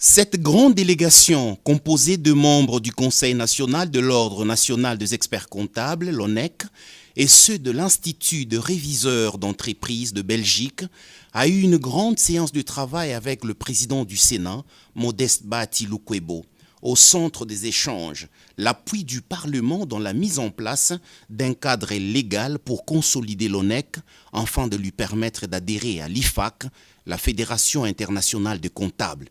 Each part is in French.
Cette grande délégation, composée de membres du Conseil national de l'Ordre national des experts comptables, l'ONEC, et ceux de l'Institut de réviseurs d'entreprises de Belgique, a eu une grande séance de travail avec le président du Sénat, Modeste Bahati Lukwebo, au centre des échanges, l'appui du Parlement dans la mise en place d'un cadre légal pour consolider l'ONEC, afin de lui permettre d'adhérer à l'IFAC, la Fédération internationale des comptables.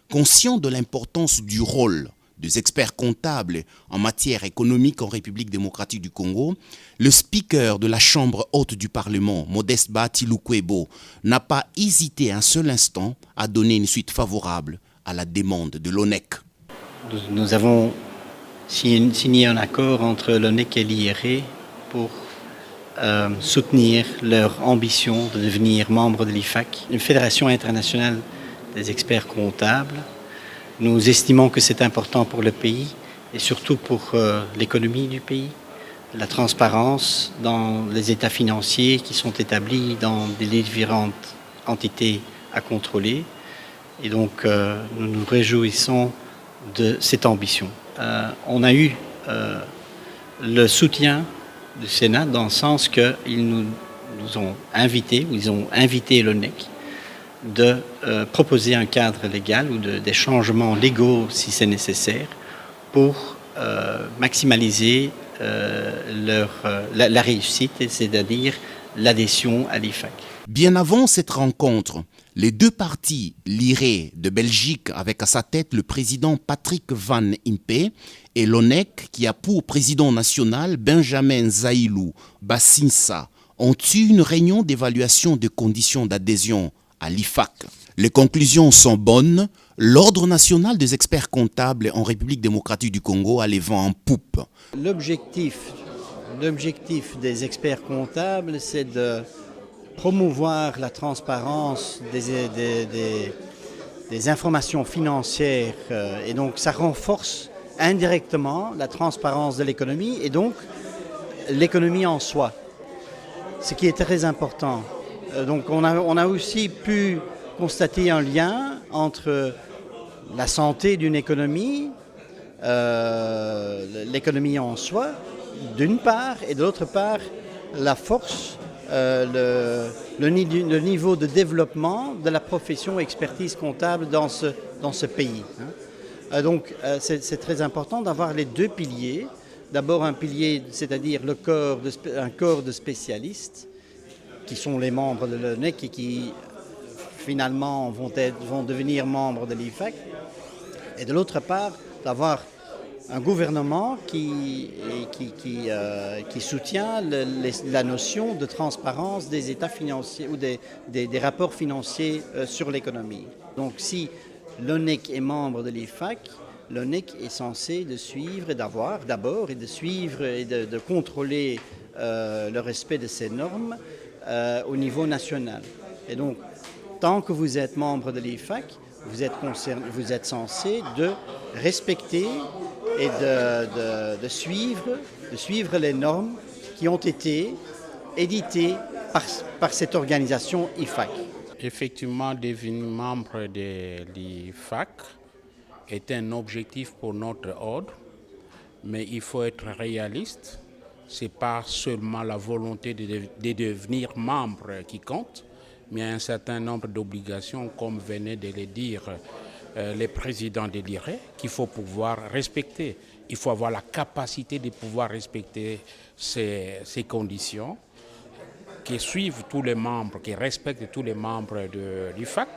Conscient de l'importance du rôle des experts comptables en matière économique en République démocratique du Congo, le speaker de la Chambre haute du Parlement, Modeste Bahati Lukwebo, n'a pas hésité un seul instant à donner une suite favorable à la demande de l'ONEC. Nous avons signé un accord entre l'ONEC et l'IRE pour soutenir leur ambition de devenir membre de l'IFAC, une fédération internationale des experts comptables. Nous estimons que c'est important pour le pays et surtout pour l'économie du pays, la transparence dans les états financiers qui sont établis dans les différentes entités à contrôler. Et donc nous nous réjouissons de cette ambition. On a eu le soutien du Sénat dans le sens qu'ils nous ont invités, ou ils ont invité l'ONEC de proposer un cadre légal ou des changements légaux si c'est nécessaire pour maximiser la réussite, c'est-à-dire l'adhésion à l'IFAC. Bien avant cette rencontre, les deux partis, l'IRE de Belgique avec à sa tête le président Patrick Van Impe et l'ONEC qui a pour président national Benjamin Zaïlou Bassinsa, ont eu une réunion d'évaluation des conditions d'adhésion à l'IFAC. Les conclusions sont bonnes. L'Ordre national des experts comptables en République démocratique du Congo a les vents en poupe. L'objectif des experts comptables, c'est de promouvoir la transparence des informations financières et donc ça renforce indirectement la transparence de l'économie et donc l'économie en soi, ce qui est très important. Donc on a aussi pu constater un lien entre la santé d'une économie, l'économie en soi, d'une part, et d'autre part, la force, le niveau de développement de la profession expertise comptable dans ce pays. Donc c'est très important d'avoir les deux piliers. D'abord un pilier, c'est-à-dire un corps de spécialistes, qui sont les membres de l'ONEC et qui finalement vont devenir membres de l'IFAC. Et de l'autre part, d'avoir un gouvernement qui soutient la notion de transparence des états financiers ou des rapports financiers sur l'économie. Donc si l'ONEC est membre de l'IFAC, l'ONEC est censé de suivre et de suivre et de contrôler le respect de ces normes au niveau national. Et donc, tant que vous êtes membre de l'IFAC, vous êtes censé de respecter et de suivre les normes qui ont été éditées par cette organisation IFAC. Effectivement, devenir membre de l'IFAC est un objectif pour notre ordre, mais il faut être réaliste. Ce n'est pas seulement la volonté de devenir membre qui compte, mais il y a un certain nombre d'obligations, comme venait de le dire les présidents de l'IRE, qu'il faut pouvoir respecter. Il faut avoir la capacité de pouvoir respecter ces conditions, qui suivent tous les membres, qui respectent tous les membres de l'IFAC.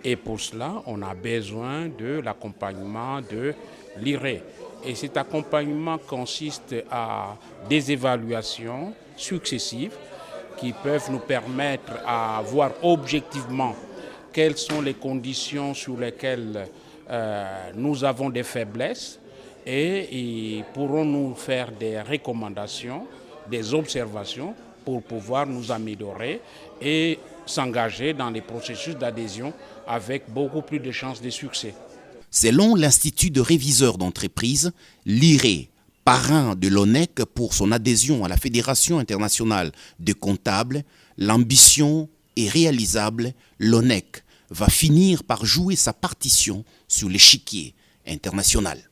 Et pour cela, on a besoin de l'accompagnement de l'IRE. Et cet accompagnement consiste à des évaluations successives qui peuvent nous permettre à voir objectivement quelles sont les conditions sur lesquelles nous avons des faiblesses et ils pourront nous faire des recommandations, des observations pour pouvoir nous améliorer et s'engager dans les processus d'adhésion avec beaucoup plus de chances de succès. Selon l'Institut de réviseurs d'entreprises, l'IRE, parrain de l'ONEC pour son adhésion à la Fédération internationale des comptables, l'ambition est réalisable. L'ONEC va finir par jouer sa partition sur l'échiquier international.